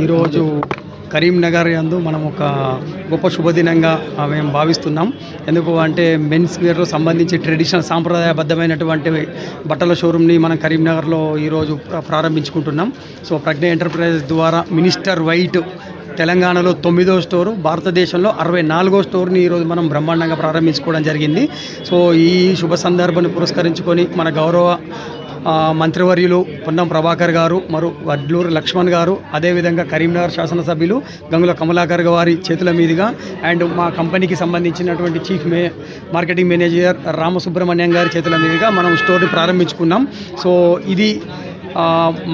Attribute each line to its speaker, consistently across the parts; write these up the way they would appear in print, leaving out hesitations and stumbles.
Speaker 1: ఈరోజు కరీంనగర్ యందు మనం ఒక గొప్ప శుభదినంగా మేము భావిస్తున్నాం. ఎందుకు అంటే మెన్స్ వేర్లో సంబంధించి ట్రెడిషనల్ సాంప్రదాయబద్ధమైనటువంటి బట్టల షోరూమ్ని మనం కరీంనగర్లో ఈరోజు ప్రారంభించుకుంటున్నాం. సో ప్రజ్ఞ ఎంటర్ప్రైజెస్ ద్వారా మినిస్టర్ వైట్ తెలంగాణలో 9వ స్టోరు, భారతదేశంలో 64వ స్టోర్ని ఈరోజు మనం బ్రహ్మాండంగా ప్రారంభించుకోవడం జరిగింది. సో ఈ శుభ సందర్భాన్ని పురస్కరించుకొని మన గౌరవ మంత్రివర్యులు పొన్నం ప్రభాకర్ గారు, వడ్లూరు లక్ష్మణ్ గారు, అదేవిధంగా కరీంనగర్ శాసనసభ్యులు గంగుల కమలాకర్ గారి చేతుల మీదుగా అండ్ మా కంపెనీకి సంబంధించినటువంటి చీఫ్ మార్కెటింగ్ మేనేజర్ రామసుబ్రహ్మణ్యం గారి చేతుల మీదుగా మనం స్టోర్ని ప్రారంభించుకున్నాం. సో ఇది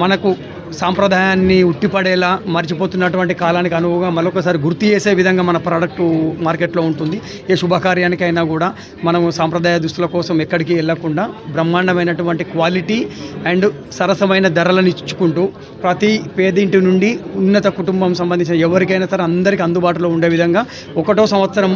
Speaker 1: మనకు సాంప్రదాయాన్ని ఉట్టిపడేలా మర్చిపోతున్నటువంటి కాలానికి అనువుగా మరొకసారి గుర్తు చేసే విధంగా మన ప్రోడక్ట్ మార్కెట్లో ఉంటుంది. ఏ శుభకార్యానికైనా కూడా మనము సాంప్రదాయ దుస్తుల కోసం ఎక్కడికి వెళ్ళకుండా బ్రహ్మాండమైనటువంటి క్వాలిటీ అండ్ సరసమైన ధరలను ఇచ్చుకుంటూ ప్రతి పేదింటి నుండి ఉన్నత కుటుంబం సంబంధించిన ఎవరికైనా సరే అందరికీ అందుబాటులో ఉండే విధంగా 1వ సంవత్సరం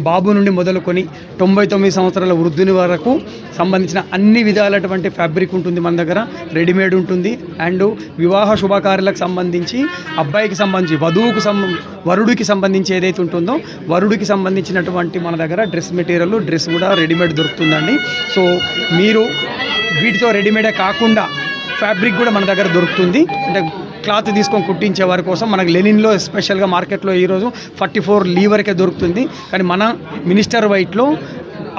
Speaker 1: బాబు నుండి మొదలుకొని 99 సంవత్సరాల వృద్ధుని వరకు సంబంధించిన అన్ని విధాలైనటువంటి ఫ్యాబ్రిక్ ఉంటుంది మన దగ్గర. రెడీమేడ్ ఉంటుంది అండ్ వివాహ శుభకార్యాలకు సంబంధించి అబ్బాయికి సంబంధించి వరుడికి సంబంధించి ఏదైతే ఉంటుందో వరుడికి సంబంధించినటువంటి మన దగ్గర డ్రెస్ మెటీరియల్ డ్రెస్ కూడా రెడీమేడ్ దొరుకుతుందండి. సో మీరు వీటితో రెడీమేడే కాకుండా ఫ్యాబ్రిక్ కూడా మన దగ్గర దొరుకుతుంది. అంటే క్లాత్ తీసుకొని కుట్టించే వారి కోసం మనకు లెనిన్లో స్పెషల్గా మార్కెట్లో ఈరోజు 44 లీవర్కే దొరుకుతుంది. కానీ మన మినిస్టర్ వైట్లో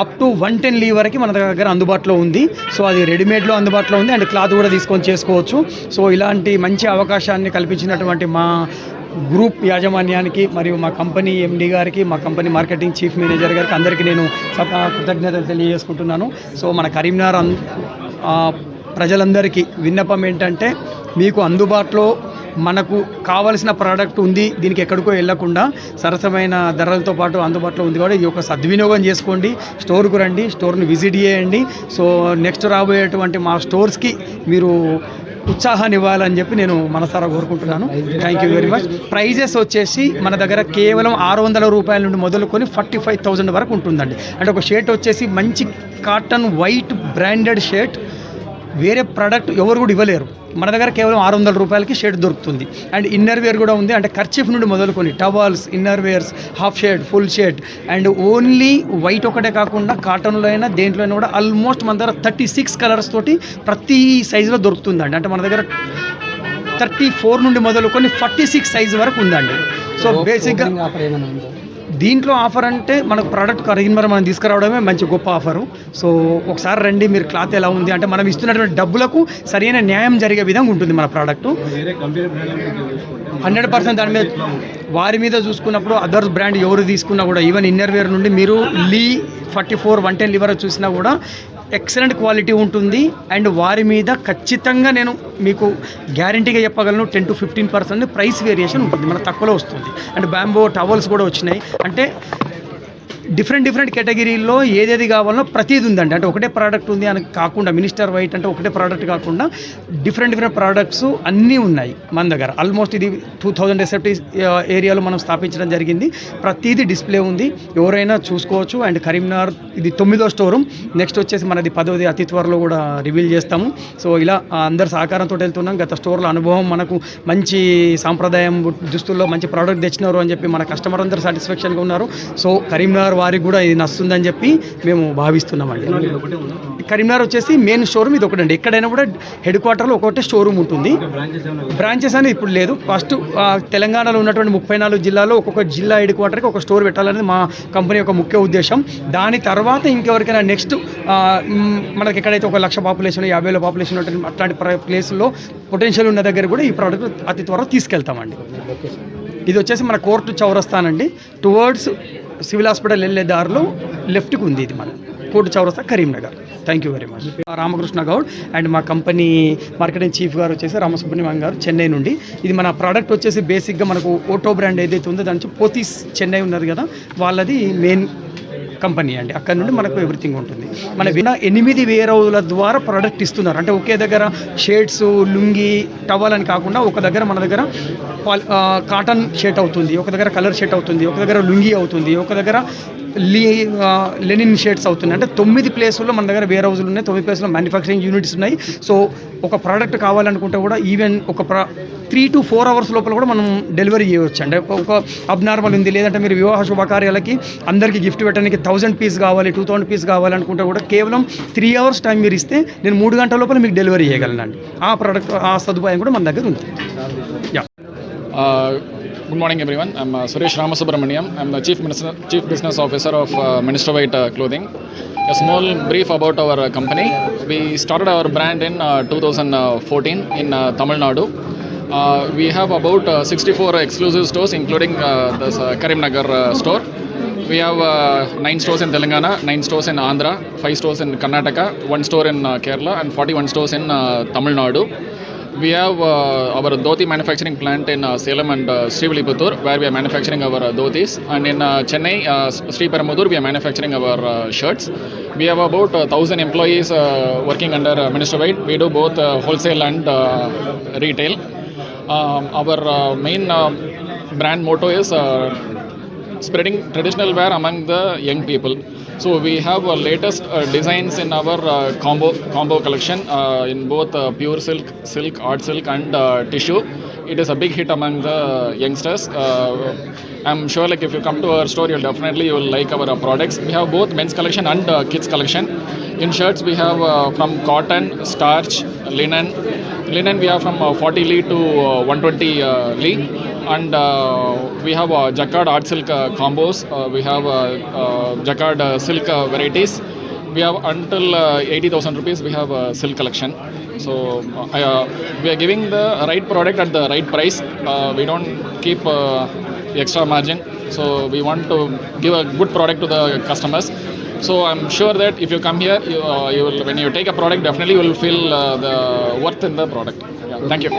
Speaker 1: అప్ టు 110 లీవర్కి మన దగ్గర అందుబాటులో ఉంది. సో అది రెడీమేడ్లో అందుబాటులో ఉంది అండ్ క్లాత్ కూడా తీసుకొని చేసుకోవచ్చు. సో ఇలాంటి మంచి అవకాశాన్ని కల్పించినటువంటి మా గ్రూప్ యాజమాన్యానికి మరియు మా కంపెనీ ఎండి గారికి, మా కంపెనీ మార్కెటింగ్ చీఫ్ మేనేజర్ గారికి అందరికీ నేను కృతజ్ఞతలు తెలియజేసుకుంటున్నాను. సో మన కరీంనగర్ ప్రజలందరికీ విన్నపం ఏంటంటే మీకు అందుబాటులో మనకు కావలసిన ప్రోడక్ట్ ఉంది, దీనికి ఎక్కడికో వెళ్ళకుండా సరసమైన ధరలతో పాటు అందుబాటులో ఉంది కూడా ఈ యొక్క సద్వినియోగం చేసుకోండి. స్టోర్కు రండి, స్టోర్ని విజిట్ చేయండి. సో నెక్స్ట్ రాబోయేటువంటి మా స్టోర్స్కి మీరు ఉత్సాహాన్ని ఇవ్వాలని చెప్పి నేను మనసారా కోరుకుంటున్నాను. Thank you very much. Prizes వచ్చేసి మన దగ్గర కేవలం 600 రూపాయల నుండి మొదలుకొని 45,000 వరకు ఉంటుందండి. అంటే ఒక షర్ట్ వచ్చేసి మంచి కాటన్ వైట్ బ్రాండెడ్ షర్ట్ వేరే ప్రోడక్ట్ ఎవరు కూడా ఇవ్వలేరు. మన దగ్గర కేవలం 600 రూపాయలకి షర్ట్ దొరుకుతుంది. అండ్ ఇన్నర్ వేర్ కూడా ఉంది. అంటే కర్చీఫ్ నుండి మొదలుకొని towels, inner wears, half shirt, full shirt and only white ఒకటే కాకుండా కాటన్లో అయినా దేంట్లో అయినా కూడా ఆల్మోస్ట్ మన దగ్గర 36 కలర్స్ తోటి ప్రతి సైజులో దొరుకుతుందండి. అంటే మన దగ్గర 34 నుండి మొదలుకొని 46 సైజు వరకు ఉందండి. సో బేసిక్గా దీంట్లో ఆఫర్ అంటే మనకు ప్రోడక్ట్ కరీంనగర్ మనం తీసుకురావడమే మంచి గొప్ప ఆఫరు. సో ఒకసారి రండి, మీరు క్లాత్ ఎలా ఉంది అంటే మనం ఇస్తున్నటువంటి డబ్బులకు సరైన న్యాయం జరిగే విధంగా ఉంటుంది మన ప్రోడక్టు. 100% దాని మీద వారి మీద చూసుకున్నప్పుడు అదర్ బ్రాండ్ ఎవరు తీసుకున్నా కూడా ఈవెన్ ఇన్నర్ వేర్ నుండి మీరు లీ 44 110 లివర్ చూసినా కూడా ఎక్సలెంట్ క్వాలిటీ ఉంటుంది. అండ్ వారి మీద ఖచ్చితంగా నేను మీకు గ్యారంటీగా చెప్పగలను 10 to 15% ప్రైస్ వేరియేషన్ ఉంటుంది, మనకు తక్కువలో వస్తుంది. అండ్ బ్యాంబో టవల్స్ కూడా వచ్చినాయి. అంటే డిఫరెంట్ కేటగిరీల్లో ఏదేది కావాలో ప్రతిదీ ఉందండి. అంటే ఒకటే ప్రోడక్ట్ ఉంది అని కాకుండా మినిస్టర్ వైట్ అంటే ఒకటే ప్రోడక్ట్ కాకుండా డిఫరెంట్ ప్రోడక్ట్స్ అన్నీ ఉన్నాయి మన దగ్గర. ఆల్మోస్ట్ ఇది 2000 ఎస్ఎఫ్టీ ఏరియాలో మనం స్థాపించడం జరిగింది. ప్రతిదీ డిస్ప్లే ఉంది, ఎవరైనా చూసుకోవచ్చు. అండ్ కరీంనగర్ ఇది 9వ స్టోరూమ్. నెక్స్ట్ వచ్చేసి మనది 10వది అతి త్వరలో కూడా రివీల్ చేస్తాము. సో ఇలా అందరి సహకారంతో వెళ్తున్నాం. గత స్టోర్లో అనుభవం మనకు మంచి సాంప్రదాయం దుస్తుల్లో మంచి ప్రోడక్ట్ తెచ్చినారు అని చెప్పి మన కస్టమర్ అందరూ సాటిస్ఫాక్షన్గా ఉన్నారు. సో కరీంనగర్ వారికి కూడా ఇది నచ్చుతుందని చెప్పి మేము భావిస్తున్నామండి. కరీంనగర్ వచ్చేసి మెయిన్ షోరూమ్ ఇది ఒకటండి. ఎక్కడైనా కూడా హెడ్ క్వార్టర్లో ఒకటే షోరూమ్ ఉంటుంది. బ్రాంచెస్ అనేది ఇప్పుడు లేదు. ఫస్ట్ తెలంగాణలో ఉన్నటువంటి 34 జిల్లాలో ఒక్కొక్క జిల్లా హెడ్ క్వార్టర్కి ఒక స్టోర్ పెట్టాలనేది మా కంపెనీ యొక్క ముఖ్య ఉద్దేశం. దాని తర్వాత ఇంకెవరికైనా నెక్స్ట్ మనకి ఎక్కడైతే 1,00,000 పాపులేషన్ 50,000 పాపులేషన్ ఉంటుంది అట్లాంటి ప్లేస్లో పొటెన్షియల్ ఉన్న దగ్గర కూడా ఈ ప్రోడక్ట్ అతి త్వరగా తీసుకెళ్తామండి. ఇది వచ్చేసి మన కోర్టు చౌరస్తానండి, టువర్డ్స్ సివిల్ హాస్పిటల్ వెళ్ళే దారిలో లెఫ్ట్కి ఉంది. ఇది మన కోర్టు చౌరస్తా Karimnagar. Thank you very much. Ramakrishna Goud and మా కంపెనీ మార్కెటింగ్ చీఫ్ గారు వచ్చేసి రామసుబ్రహ్మణ్యం గారు చెన్నై నుండి. ఇది మన ప్రోడక్ట్ వచ్చేసి బేసిక్గా మనకు ఓటో బ్రాండ్ ఏదైతే ఉందో దాని నుంచి పోతీస్ చెన్నై ఉన్నది కదా, వాళ్ళది మెయిన్ కంపెనీ అండి. అక్కడ నుండి మనకు ఎవ్రీథింగ్ ఉంటుంది. మన 8 వేరవుల ద్వారా ప్రోడక్ట్ ఇస్తున్నారు. అంటే ఒకే దగ్గర షర్ట్స్, లుంగి, టవల్ అని కాకుండా ఒక దగ్గర మన దగ్గర కాటన్ షర్ట్ అవుతుంది, ఒక దగ్గర కలర్ షర్ట్ అవుతుంది, ఒక దగ్గర లుంగి అవుతుంది, ఒక దగ్గర లెనిన్ షేడ్స్ అవుతున్నాయి. అంటే 9 ప్లేసుల్లో మన దగ్గర వేర్ హౌస్లు ఉన్నాయి, 9 ప్లేసుల్లో మ్యానుఫ్యాక్చరింగ్ యూనిట్స్ ఉన్నాయి. సో ఒక ప్రోడక్ట్ కావాలనుకుంటే కూడా ఈవెన్ ఒక 3 to 4 hours లోపల కూడా మనం డెలివరీ చేయవచ్చు. అంటే ఒక అబ్నార్మల్ ఉంది, లేదంటే మీరు వివాహ శుభకార్యాలకి అందరికీ గిఫ్ట్ పెట్టడానికి 1000 పీస్ కావాలి, 2000 పీస్ కావాలనుకుంటే కూడా కేవలం 3 hours టైం మీరు ఇస్తే నేను 3 గంటల లోపల మీకు డెలివరీ చేయగలనండి. ఆ ప్రోడక్ట్ ఆ సదుపాయం కూడా మన దగ్గర ఉంది. Yeah.
Speaker 2: Good morning, everyone. I'm Suresh Ramasubramaniam. I'm the Chief Business Officer of Minister White Clothing. A small brief about our company. We started our brand in 2014 in Tamil Nadu. We have about 64 exclusive stores, including this Karimnagar store. We have 9 stores in Telangana, 9 stores in Andhra, 5 stores in Karnataka, 1 store in Kerala, and 41 stores in Tamil Nadu. We have our dhoti manufacturing plant in Salem and Srivilliputtur, where we are manufacturing our dhotis, and in Chennai, Sri Perumbudur, we are manufacturing our shirts. We have about 1,000 employees working under Minister White. We do both wholesale and retail. Our main brand motto is spreading traditional wear among the young people. So we have latest designs in our combo collection in both pure silk, art silk, and tissue. It is a big hit among the youngsters. I'm sure like if you come to our store, you will like our products. We have both men's collection and kids collection. In shirts we have from cotton, starch, linen. Linen we have from 40 Li to 120 Li. And we have jacquard art silk combos. We have jacquard silk varieties. We have until 80,000 rupees. We have silk collection. So we are giving the right product at the right price. We don't keep extra margin. So we want to give a good product to the customers. So I'm sure that if you come here, you will, when you take a product, definitely you will feel the worth in the product. Yeah. Thank you.